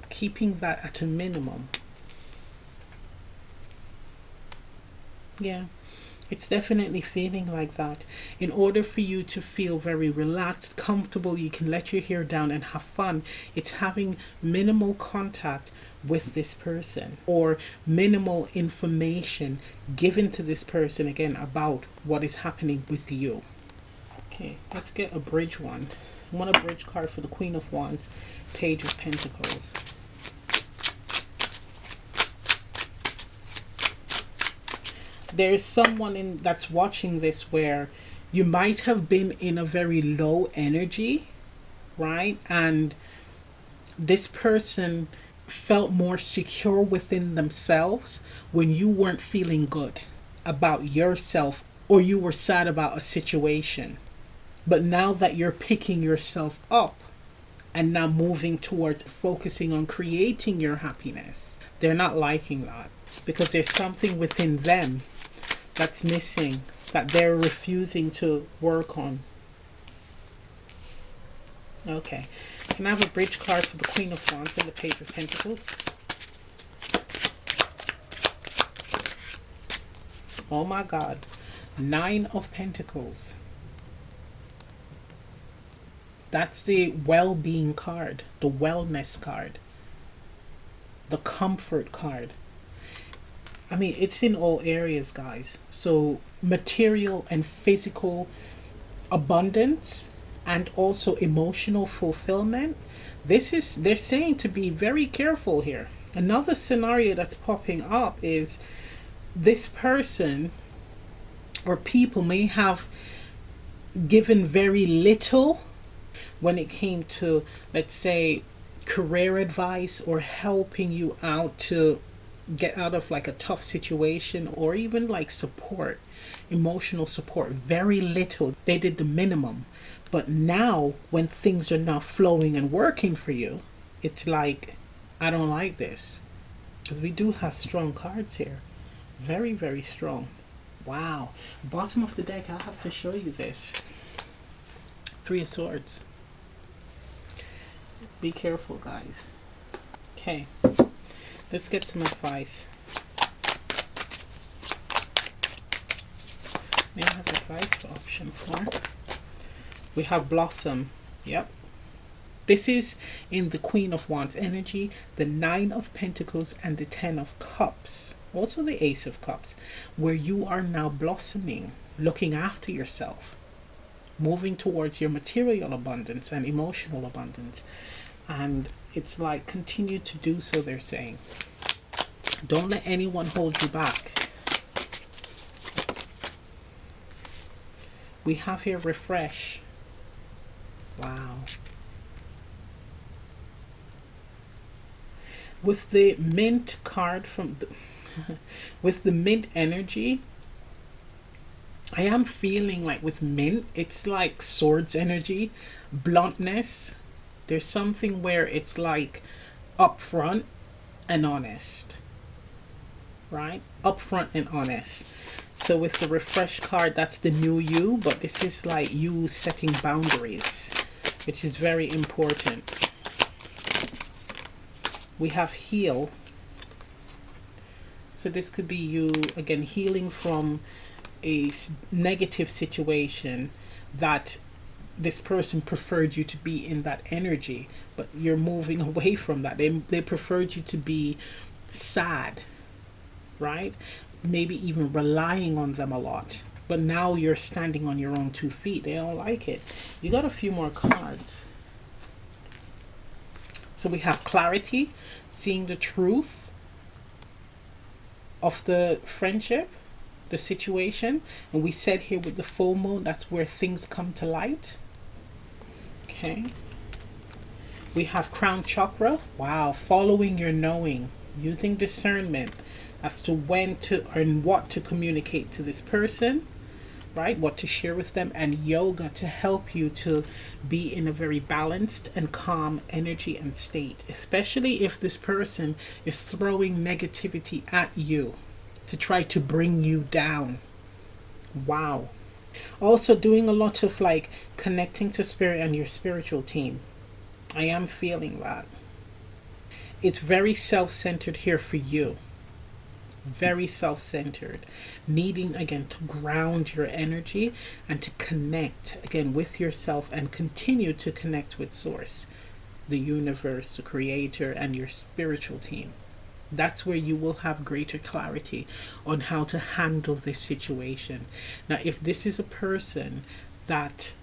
keeping that at a minimum. Yeah, it's definitely feeling like that. In order for you to feel very relaxed, comfortable, you can let your hair down and have fun. It's having minimal contact with this person, or minimal information given to this person, again, about what is happening with you. Okay, let's get a bridge one. I want a bridge card for the Queen of Wands, Page of Pentacles. There's someone that's watching this where You might have been in a very low energy, right? And this person felt more secure within themselves when you weren't feeling good about yourself or you were sad about a situation. But now that you're picking yourself up and now moving towards focusing on creating your happiness, they're not liking that because there's something within them that's missing that they're refusing to work on. Okay. Can I have a bridge card for the Queen of Wands and the Page of Pentacles? Oh my God. 9 of Pentacles. That's the well-being card, the wellness card, the comfort card. I mean, it's in all areas, guys. So material and physical abundance and also emotional fulfillment. They're saying to be very careful here. Another scenario that's popping up is this person or people may have given very little when it came to, let's say, career advice or helping you out to get out of like a tough situation, or even like support, emotional support. Very little. They did the minimum. But now when things are not flowing and working for you, it's like, I don't like this. Because we do have strong cards here. Very, very strong. Wow. Bottom of the deck, I'll have to show you this. 3 of Swords. Be careful, guys. Okay. Let's get some advice. May I have advice for option 4? We have Blossom. Yep. This is in the Queen of Wands energy, the 9 of Pentacles and the 10 of Cups. Also the Ace of Cups, where you are now blossoming, looking after yourself, moving towards your material abundance and emotional abundance. And it's like, continue to do so, they're saying. Don't let anyone hold you back. We have here refresh. Wow. With the mint card from the with the mint energy, I am feeling like with mint, it's like swords energy, bluntness. There's something where it's like upfront and honest, right? Upfront and honest. So with the refresh card, that's the new you, but this is like you setting boundaries, which is very important. We have heal. So this could be you, again, healing from a negative situation that this person preferred you to be in that energy, but you're moving away from that. They preferred you to be sad, right? Maybe even relying on them a lot. But now you're standing on your own 2 feet. They don't like it. You got a few more cards. So we have clarity, seeing the truth of the friendship, the situation. And we said here with the full moon, that's where things come to light. Okay. We have crown chakra. Wow. Following your knowing, using discernment as to when to and what to communicate to this person, right? What to share with them, and yoga to help you to be in a very balanced and calm energy and state, especially if this person is throwing negativity at you to try to bring you down. Wow. Also doing a lot of like connecting to spirit and your spiritual team. I am feeling that. It's very self-centered here for you. Very self-centered, needing again to ground your energy and to connect again with yourself and continue to connect with source, the universe, the creator, and your spiritual team. That's where you will have greater clarity on how to handle this situation. Now, if this is a person that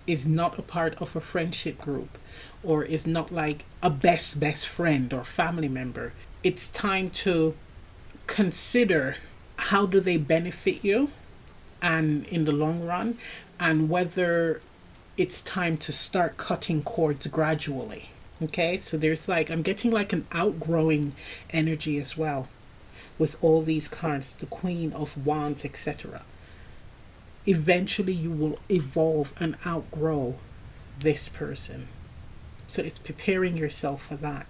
is not a part of a friendship group or is not like a best friend or family member, it's time to consider how do they benefit you and in the long run, and whether it's time to start cutting cords gradually. Okay, so there's like, I'm getting like an outgrowing energy as well with all these cards, the Queen of Wands, etc. Eventually you will evolve and outgrow this person. So it's preparing yourself for that.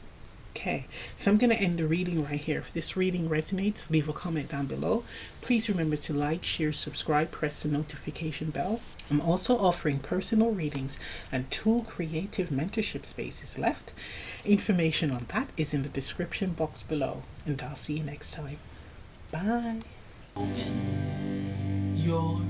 Okay, so I'm going to end the reading right here. If this reading resonates, leave a comment down below. Please remember to like, share, subscribe, press the notification bell. I'm also offering personal readings and 2 creative mentorship spaces left. Information on that is in the description box below, and I'll see you next time. Bye. Open your